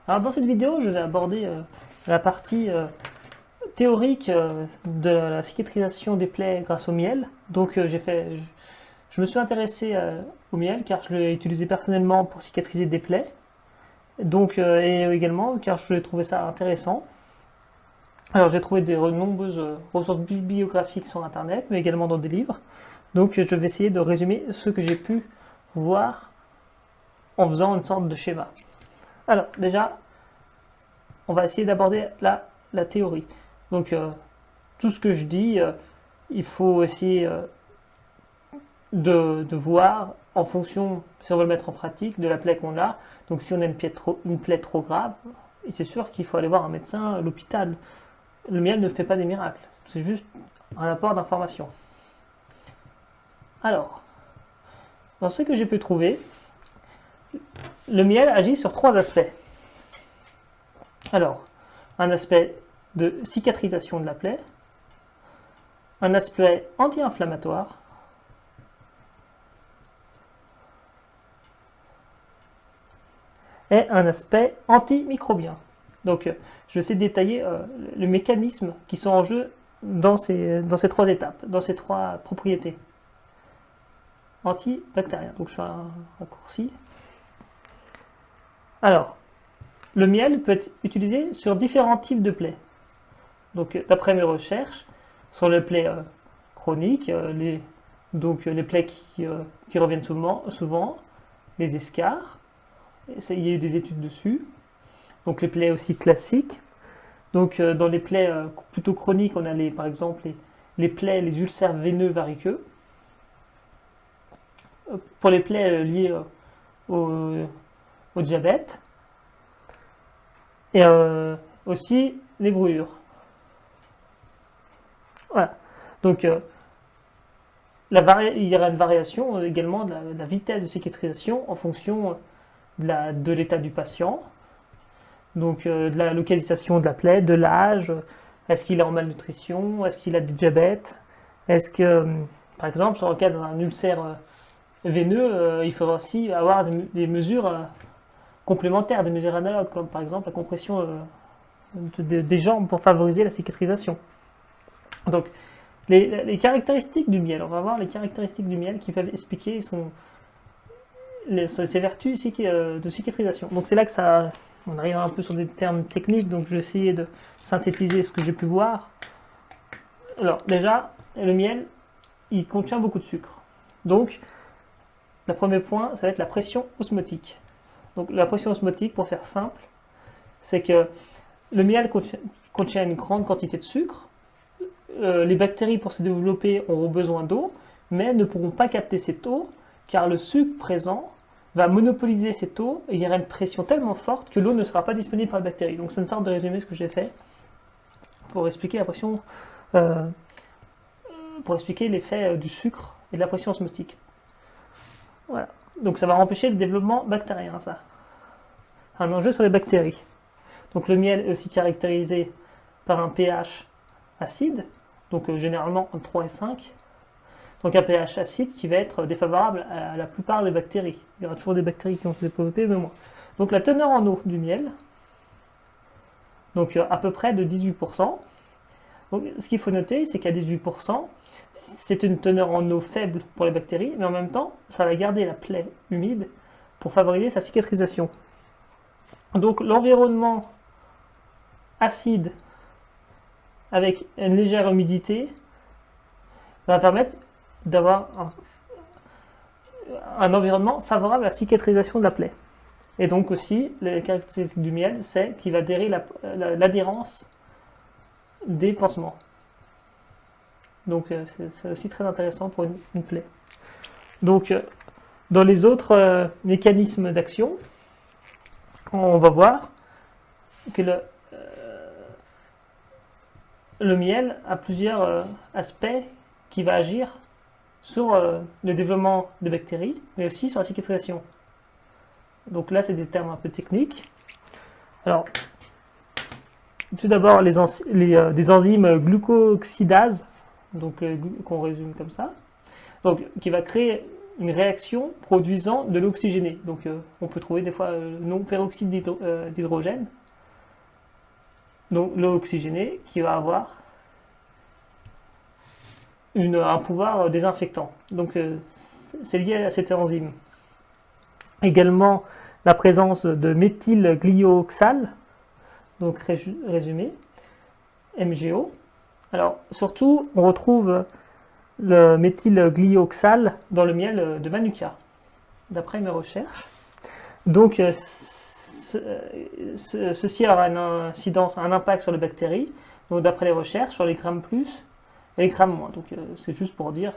Alors dans cette vidéo, je vais aborder la partie théorique de la cicatrisation des plaies grâce au miel. Donc je me suis intéressé au miel car je l'ai utilisé personnellement pour cicatriser des plaies. Donc et également car je trouvais ça intéressant. Alors j'ai trouvé de nombreuses ressources bibliographiques sur internet, mais également dans des livres. Donc je vais essayer de résumer ce que j'ai pu voir en faisant une sorte de schéma. Alors déjà, on va essayer d'aborder la théorie. Donc tout ce que je dis, il faut essayer de voir en fonction, si on veut le mettre en pratique, de la plaie qu'on a. Donc si on a une plaie trop grave, c'est sûr qu'il faut aller voir un médecin à l'hôpital. Le miel ne fait pas des miracles, c'est juste un apport d'information. Alors, dans ce que j'ai pu trouver, le miel agit sur 3 aspects. Alors, un aspect de cicatrisation de la plaie, un aspect anti-inflammatoire, et un aspect antimicrobien. Donc, je vais essayer de détailler les mécanismes qui sont en jeu dans ces 3 étapes, dans ces 3 propriétés. Antibactérien, donc je fais un raccourci. Alors, le miel peut être utilisé sur différents types de plaies. Donc, d'après mes recherches, sur les plaies chroniques, les plaies qui reviennent souvent, les escarres, il y a eu des études dessus. Donc, les plaies aussi classiques. Donc, dans les plaies plutôt chroniques, on a par exemple les plaies, les ulcères veineux variqueux. Pour les plaies liées au diabète. Et aussi les brûlures. Voilà. Donc, il y aura une variation également de la vitesse de cicatrisation en fonction de l'état du patient. Donc, de la localisation de la plaie, de l'âge, est-ce qu'il est en malnutrition, est-ce qu'il a du diabète, est-ce que, par exemple, dans le cas d'un ulcère veineux, il faudra aussi avoir des mesures complémentaires, des mesures analogues, comme par exemple la compression des jambes pour favoriser la cicatrisation. Donc, les caractéristiques du miel, on va voir les caractéristiques du miel qui peuvent expliquer ses vertus de cicatrisation. Donc c'est là que on arrive un peu sur des termes techniques, donc je vais essayer de synthétiser ce que j'ai pu voir. Alors déjà, le miel, il contient beaucoup de sucre. Donc, le premier point, ça va être la pression osmotique. Donc la pression osmotique, pour faire simple, c'est que le miel contient une grande quantité de sucre. Les bactéries, pour se développer, auront besoin d'eau, mais ne pourront pas capter cette eau, car le sucre présent va monopoliser cette eau, et il y aura une pression tellement forte que l'eau ne sera pas disponible par les bactéries. Donc c'est une sorte de résumé ce que j'ai fait pour expliquer la pression, pour expliquer l'effet du sucre et de la pression osmotique. Voilà. Donc ça va empêcher le développement bactérien, ça. Un enjeu sur les bactéries. Donc le miel est aussi caractérisé par un pH acide, donc généralement entre 3 et 5. Donc un pH acide qui va être défavorable à la plupart des bactéries. Il y aura toujours des bactéries qui vont se développer, mais moins. Donc la teneur en eau du miel, donc à peu près de 18%. Donc, ce qu'il faut noter, c'est qu'à 18%, c'est une teneur en eau faible pour les bactéries, mais en même temps, ça va garder la plaie humide pour favoriser sa cicatrisation. Donc l'environnement acide avec une légère humidité va permettre d'avoir un environnement favorable à la cicatrisation de la plaie. Et donc aussi, les caractéristiques du miel, c'est qu'il va adhérer l'adhérence des pansements. Donc c'est aussi très intéressant pour une plaie. Donc dans les autres mécanismes d'action, on va voir que le miel a plusieurs aspects qui va agir sur le développement des bactéries, mais aussi sur la cicatrisation. Donc là, c'est des termes un peu techniques. Alors, tout d'abord, des enzymes glucoxydases, donc qu'on résume comme ça, donc qui va créer une réaction produisant de l'oxygéné. Donc on peut trouver des fois le nom peroxyde d'hydrogène. Donc l'eau oxygénée qui va avoir un pouvoir désinfectant. Donc c'est lié à cette enzyme. Également la présence de méthylglyoxal, donc résumé, MgO. Alors surtout on retrouve le méthylglyoxal dans le miel de Manuka, d'après mes recherches. Donc ceci aura une incidence, un impact sur les bactéries, donc d'après les recherches, sur les grammes plus et les grammes moins. Donc c'est juste pour dire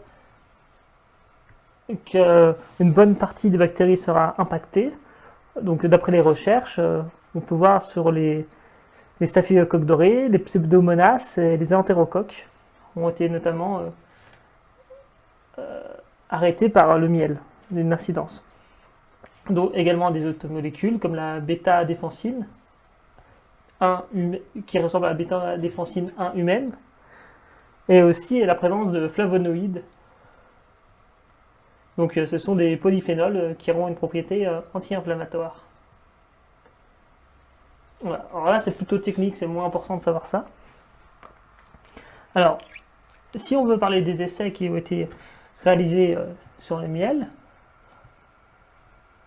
qu'une bonne partie des bactéries sera impactée. Donc d'après les recherches, on peut voir sur les staphylocoques dorés, les pseudomonas et les entérocoques ont été notamment arrêtés par le miel, d'une incidence. Donc également des autres molécules comme la bêta-défensine, qui ressemble à la bêta-défensine 1 humaine, et aussi la présence de flavonoïdes. Donc ce sont des polyphénols qui auront une propriété anti-inflammatoire. Voilà. Alors là c'est plutôt technique, c'est moins important de savoir ça. Alors, si on veut parler des essais qui ont été réalisés sur les miels,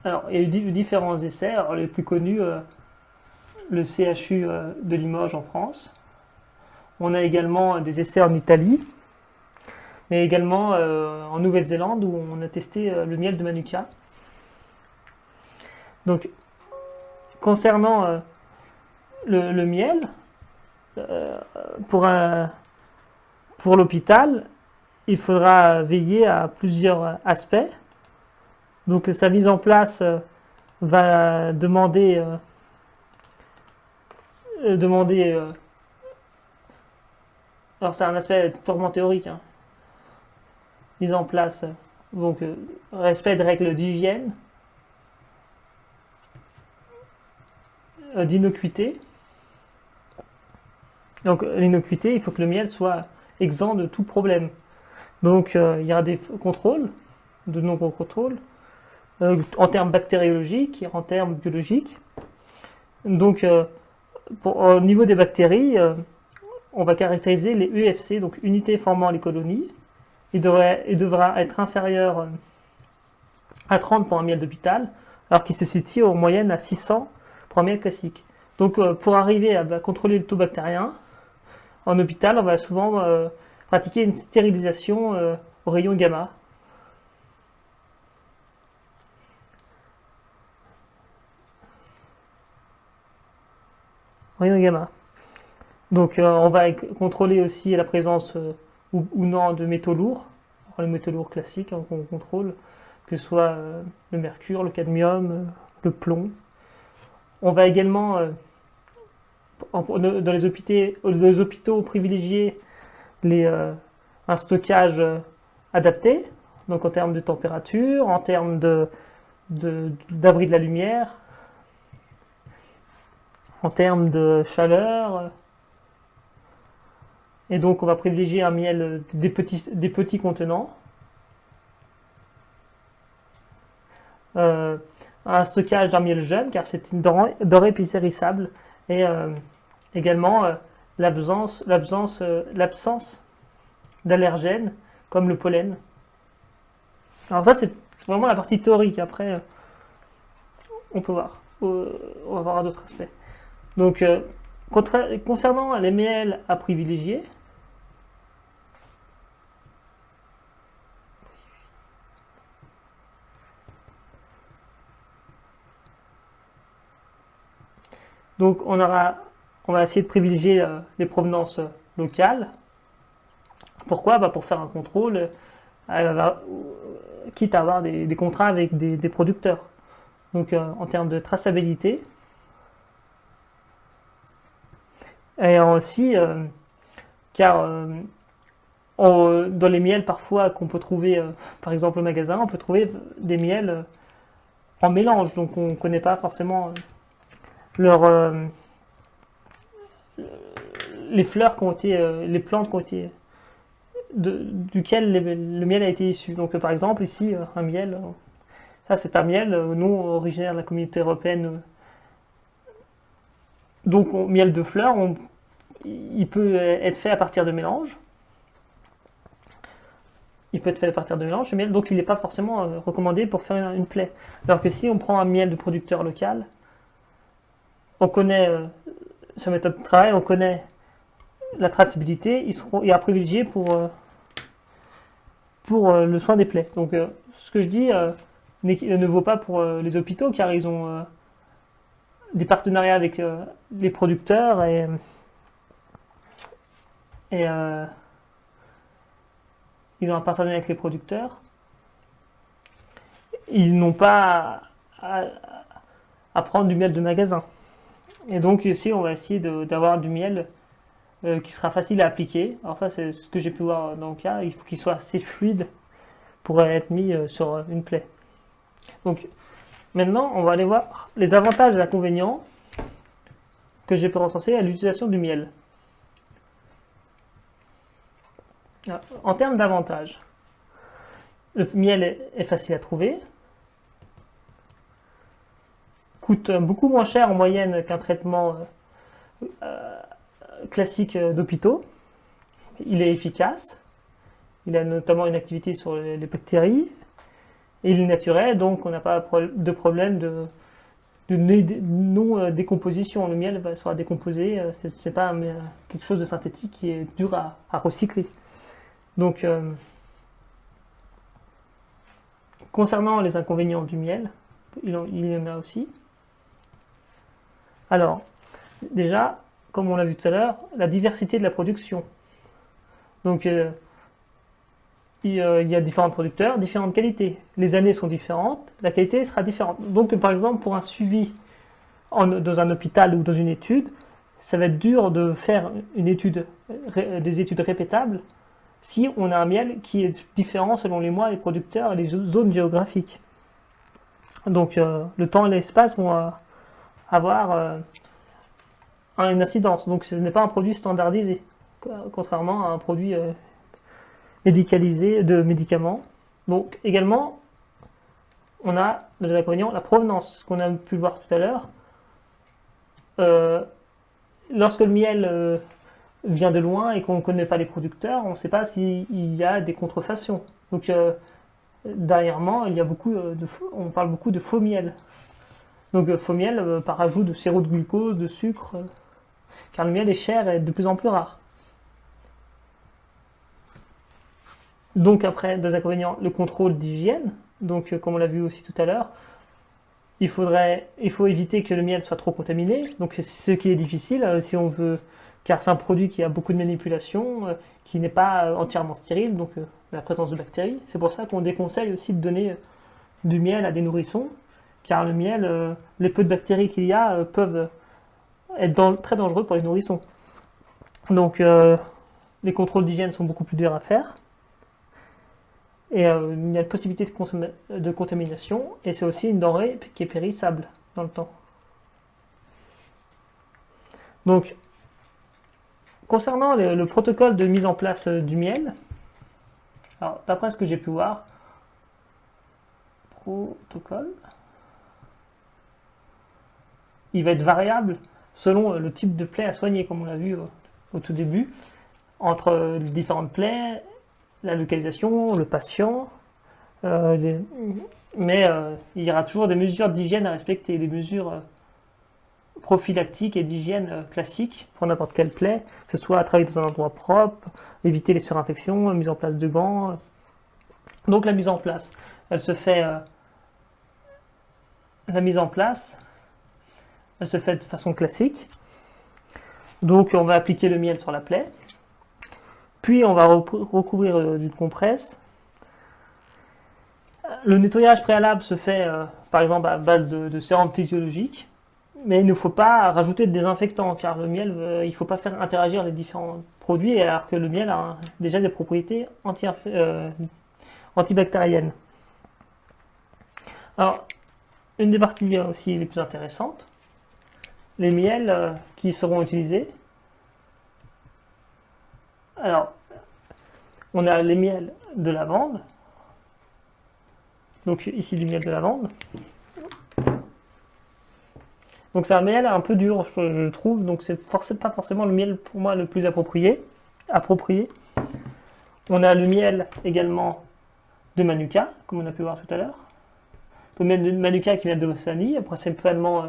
alors il y a eu différents essais. Alors, les plus connus, le CHU de Limoges en France. On a également des essais en Italie, mais également en Nouvelle-Zélande où on a testé le miel de Manuka. Donc, concernant le miel, pour l'hôpital, il faudra veiller à plusieurs aspects. Donc sa mise en place va demander alors c'est un aspect purement théorique, hein. Mise en place, donc respect des règles d'hygiène, d'innocuité. Donc l'innocuité, il faut que le miel soit exempt de tout problème. Donc il y a des contrôles, de nombreux contrôles, en termes bactériologiques et en termes biologiques. Donc au niveau des bactéries, on va caractériser les UFC, donc unités formant les colonies. Il devra être inférieur à 30 pour un miel d'hôpital, alors qu'il se situe en moyenne à 600 pour un miel classique. Donc pour arriver à contrôler le taux bactérien, en hôpital, on va souvent pratiquer une stérilisation au rayon gamma. Rayon gamma. Donc on va contrôler aussi la présence ou non de métaux lourds. Alors, les métaux lourds classiques hein, qu'on contrôle, que ce soit le mercure, le cadmium, le plomb. On va également dans les hôpitaux privilégier un stockage adapté, donc en termes de température, en termes d'abri de la lumière, en termes de chaleur. Et donc on va privilégier un miel des petits contenants. Un stockage d'un miel jeune car c'est une denrée périssable et également l'absence d'allergènes comme le pollen. Alors ça c'est vraiment la partie théorique, après on peut voir, on va voir d'autres aspects. Donc concernant les miels à privilégier, donc on va essayer de privilégier les provenances locales. Pourquoi ? Pour faire un contrôle, quitte à avoir des contrats avec des producteurs. Donc en termes de traçabilité. Et aussi, car dans les miels parfois qu'on peut trouver, par exemple au magasin, on peut trouver des miels en mélange. Donc on ne connaît pas forcément les fleurs qui ont été, les plantes qui ont été duquel le miel a été issu. Donc par exemple ici un miel, ça c'est un miel non originaire de la communauté européenne. Donc miel de fleurs, il peut être fait à partir de mélanges. Il peut être fait à partir de mélanges, le miel, donc il n'est pas forcément recommandé pour faire une plaie. Alors que si on prend un miel de producteur local, on connaît sa méthode de travail, on connaît la traçabilité, il sera privilégié pour le soin des plaies. Donc ce que je dis ne vaut pas pour les hôpitaux, car ils ont des partenariats avec les producteurs et ils ont un partenariat avec les producteurs. Ils n'ont pas à prendre du miel de magasin. Et donc ici, on va essayer d'avoir du miel qui sera facile à appliquer. Alors ça, c'est ce que j'ai pu voir dans le cas. Il faut qu'il soit assez fluide pour être mis sur une plaie. Donc maintenant, on va aller voir les avantages et inconvénients que j'ai pu recenser à l'utilisation du miel. En termes d'avantages, le miel est facile à trouver, coûte beaucoup moins cher en moyenne qu'un traitement classique d'hôpitaux. Il est efficace, il a notamment une activité sur les bactéries, et il est naturel, donc on n'a pas de problème de non-décomposition. Le miel sera décomposé, ce n'est pas quelque chose de synthétique qui est dur à recycler. Donc, concernant les inconvénients du miel, il y en a aussi. Alors, déjà, comme on l'a vu tout à l'heure, la diversité de la production. Donc, il y a différents producteurs, différentes qualités. Les années sont différentes, la qualité sera différente. Donc, par exemple, pour un suivi dans un hôpital ou dans une étude, ça va être dur de faire des études répétables si on a un miel qui est différent selon les mois, les producteurs et les zones géographiques. Donc le temps et l'espace vont avoir une incidence. Donc ce n'est pas un produit standardisé, contrairement à un produit médicalisé de médicaments. Donc également, on a des inconvénients, la provenance, ce qu'on a pu voir tout à l'heure. Lorsque le miel vient de loin et qu'on ne connaît pas les producteurs, on ne sait pas s'il y a des contrefaçons. Donc dernièrement, il y a on parle beaucoup de faux miel. Donc faux miel par ajout de sirop de glucose, de sucre, car le miel est cher et de plus en plus rare. Donc après, deux inconvénients, le contrôle d'hygiène. Donc comme on l'a vu aussi tout à l'heure, il faut éviter que le miel soit trop contaminé. Donc c'est ce qui est difficile si on veut, car c'est un produit qui a beaucoup de manipulation, qui n'est pas entièrement stérile, donc la présence de bactéries. C'est pour ça qu'on déconseille aussi de donner du miel à des nourrissons, car le miel, les peu de bactéries qu'il y a peuvent être très dangereux pour les nourrissons. Donc les contrôles d'hygiène sont beaucoup plus durs à faire. Et il y a une possibilité de contamination, et c'est aussi une denrée qui est périssable dans le temps. Donc, concernant le protocole de mise en place du miel, alors d'après ce que j'ai pu voir, protocole, il va être variable selon le type de plaie à soigner, comme on l'a vu au tout début, entre les différentes plaies, la localisation, le patient, mais il y aura toujours des mesures d'hygiène à respecter, des mesures prophylactiques et d'hygiène classiques pour n'importe quelle plaie, que ce soit travailler dans un endroit propre, éviter les surinfections, mise en place de gants. Donc la mise en place, elle se fait de façon classique. Donc on va appliquer le miel sur la plaie. Puis on va recouvrir d'une compresse. Le nettoyage préalable se fait par exemple à base de sérum physiologique, mais il ne faut pas rajouter de désinfectant, car le miel, il ne faut pas faire interagir les différents produits, alors que le miel a déjà des propriétés antibactériennes. Alors, une des parties aussi les plus intéressantes, les miels qui seront utilisés. Alors, On a les miels de lavande. Donc ici du miel de lavande. Donc c'est un miel un peu dur, je trouve. Donc c'est pas forcément le miel pour moi le plus approprié. On a le miel également de Manuka, comme on a pu voir tout à l'heure. Le miel de Manuka qui vient d'Océanie, principalement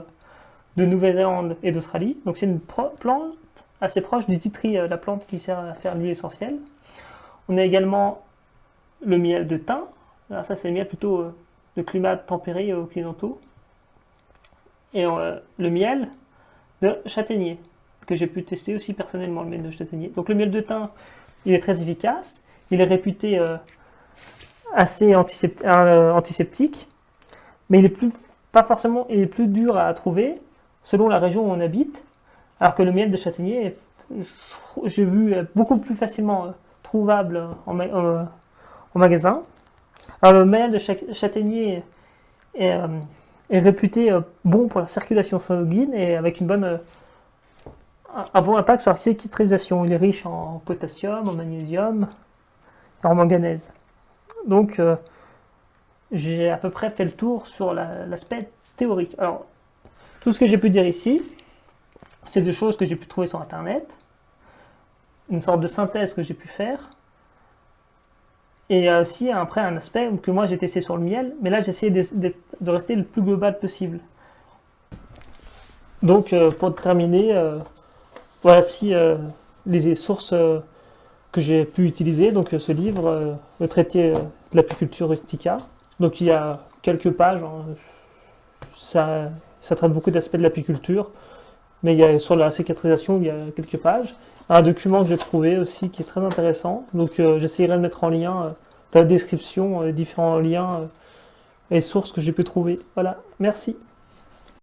de Nouvelle-Zélande et d'Australie. Donc c'est une plante assez proche du titri, la plante qui sert à faire l'huile essentielle. On a également le miel de thym. Alors ça c'est le miel plutôt de climat tempéré occidentaux. Et le miel de châtaignier, que j'ai pu tester aussi personnellement, le miel de châtaignier. Donc le miel de thym, il est très efficace. Il est réputé assez antiseptique, mais il est plus dur à trouver selon la région où on habite, alors que le miel de châtaignier, j'ai vu beaucoup plus facilement trouvable en magasin. Alors le miel de châtaignier est réputé bon pour la circulation sanguine et avec un bon impact sur la cicatrisation. Il est riche en potassium, en magnésium, en manganèse. Donc j'ai à peu près fait le tour sur l'aspect théorique. Alors tout ce que j'ai pu dire ici, c'est des choses que j'ai pu trouver sur internet, une sorte de synthèse que j'ai pu faire. Et il y a aussi après un aspect que moi j'ai testé sur le miel, mais là j'ai essayé de rester le plus global possible. Donc pour terminer, voici les sources que j'ai pu utiliser. Donc ce livre, le traité de l'apiculture rustica. Donc il y a quelques pages, hein, ça traite beaucoup d'aspects de l'apiculture, mais il y a sur la cicatrisation, il y a quelques pages. Un document que j'ai trouvé aussi qui est très intéressant. Donc j'essaierai de mettre en lien dans la description les différents liens et sources que j'ai pu trouver. Voilà, merci.